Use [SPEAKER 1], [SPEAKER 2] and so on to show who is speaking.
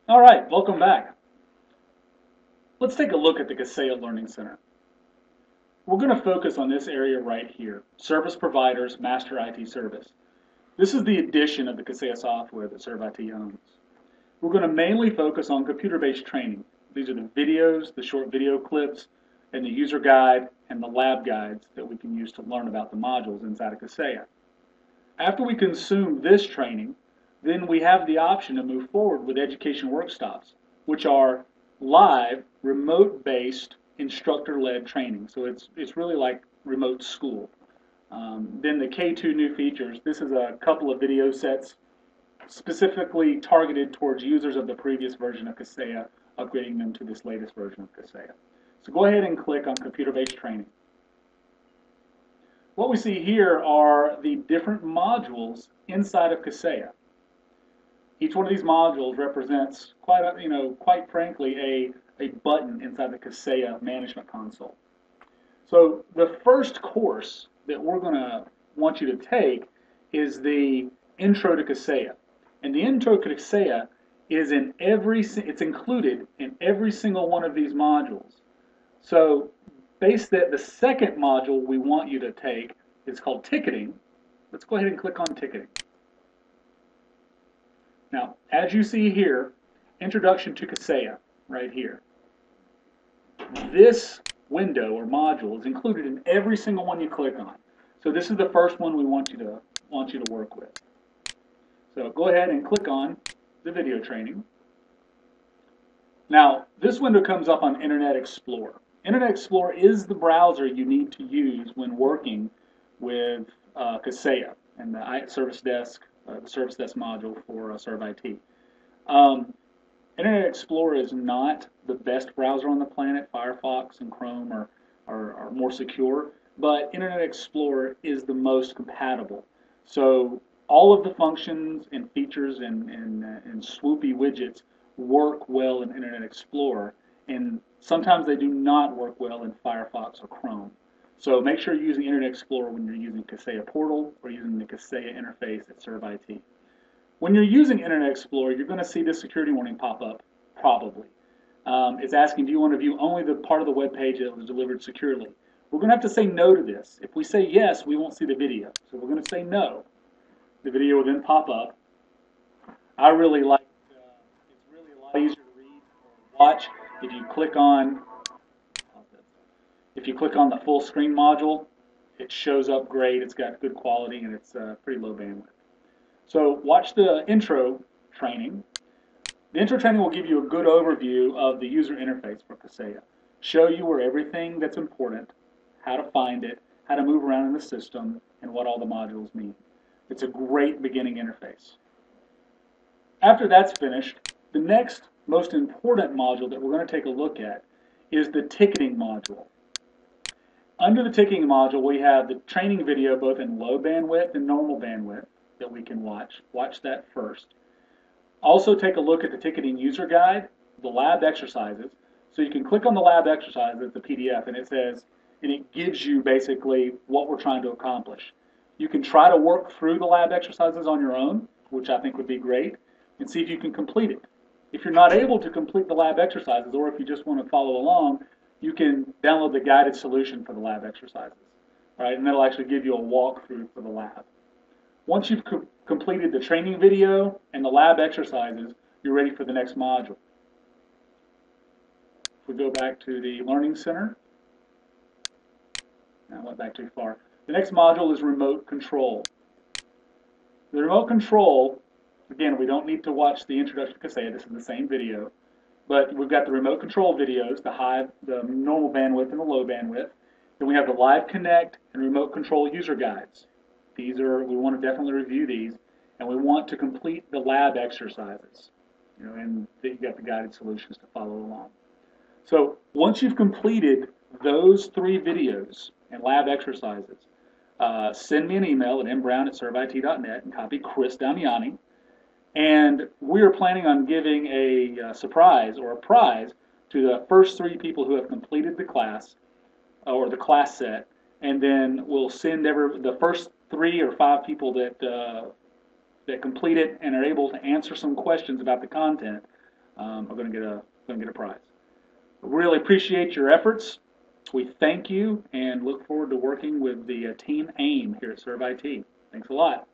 [SPEAKER 1] All right, welcome back. Let's take a look at the Kaseya Learning Center. We're going to focus on this area right here, Service Providers, Master IT Service. This is the edition of the Kaseya software that ServIT owns. We're going to mainly focus on computer-based training. These are the videos, the short video clips, and the user guide and the lab guides that we can use to learn about the modules inside of Kaseya. After we consume this training, then we have the option to move forward with education work stops, which are live, remote-based, instructor-led training. So it's really like remote school. Then the K2 new features. This is a couple of video sets specifically targeted towards users of the previous version of Kaseya, upgrading them to this latest version of Kaseya. So go ahead and click on computer-based training. What we see here are the different modules inside of Kaseya. Each one of these modules represents quite frankly, a button inside the Kaseya management console. So the first course that we're going to want you to take is the Intro to Kaseya. And the Intro to Kaseya is it's included in every single one of these modules. So the second module we want you to take is called ticketing. Let's go ahead and click on ticketing. Now, as you see here, Introduction to Kaseya, right here. This window or module is included in every single one you click on. So this is the first one we want you to work with. So go ahead and click on the video training. Now, this window comes up on Internet Explorer. Internet Explorer is the browser you need to use when working with Kaseya and the Service Desk module for ServIT. Internet Explorer is not the best browser on the planet. Firefox and Chrome are more secure, but Internet Explorer is the most compatible. So all of the functions and features and swoopy widgets work well in Internet Explorer, and sometimes they do not work well in Firefox or Chrome. So make sure you're using Internet Explorer when you're using Kaseya Portal or using the Kaseya interface at ServIT. When you're using Internet Explorer, you're going to see this security warning pop up, probably. It's asking, do you want to view only the part of the web page that was delivered securely? We're going to have to say no to this. If we say yes, we won't see the video. So we're going to say no. The video will then pop up. I really like it's really a lot easier to read or watch if you click on the full screen module. It shows up great. It's got good quality and it's pretty low bandwidth. So watch the intro training. The intro training will give you a good overview of the user interface for Kaseya. Show you where everything that's important, how to find it, how to move around in the system, and what all the modules mean. It's a great beginning interface. After that's finished, the next most important module that we're going to take a look at is the ticketing module. Under the ticketing module, we have the training video both in low bandwidth and normal bandwidth that we can watch. Watch that first. Also take a look at the ticketing user guide, the lab exercises. So you can click on the lab exercises, the PDF, and it gives you basically what we're trying to accomplish. You can try to work through the lab exercises on your own, which I think would be great, and see if you can complete it. If you're not able to complete the lab exercises, or if you just want to follow along, you can download the guided solution for the lab exercises. All right, and that'll actually give you a walkthrough for the lab. Once you've completed the training video and the lab exercises, you're ready for the next module. If we go back to the Learning Center, I went back too far. The next module is remote control. The remote control, again, we don't need to watch the introduction to Kaseya. This is the same video. But we've got the remote control videos, the normal bandwidth and the low bandwidth. Then we have the live connect and remote control user guides. We want to definitely review these, and we want to complete the lab exercises. And you've got the guided solutions to follow along. So once you've completed those 3 videos and lab exercises, send me an email at mbrown@servit.net and copy Chris Damiani. And we are planning on giving a surprise or a prize to the first 3 people who have completed the class or the class set, and then we'll send the first 3 or 5 people that complete it and are able to answer some questions about the content. are going to get a prize. Really appreciate your efforts. We thank you and look forward to working with the Team AIM here at Serve IT. Thanks a lot.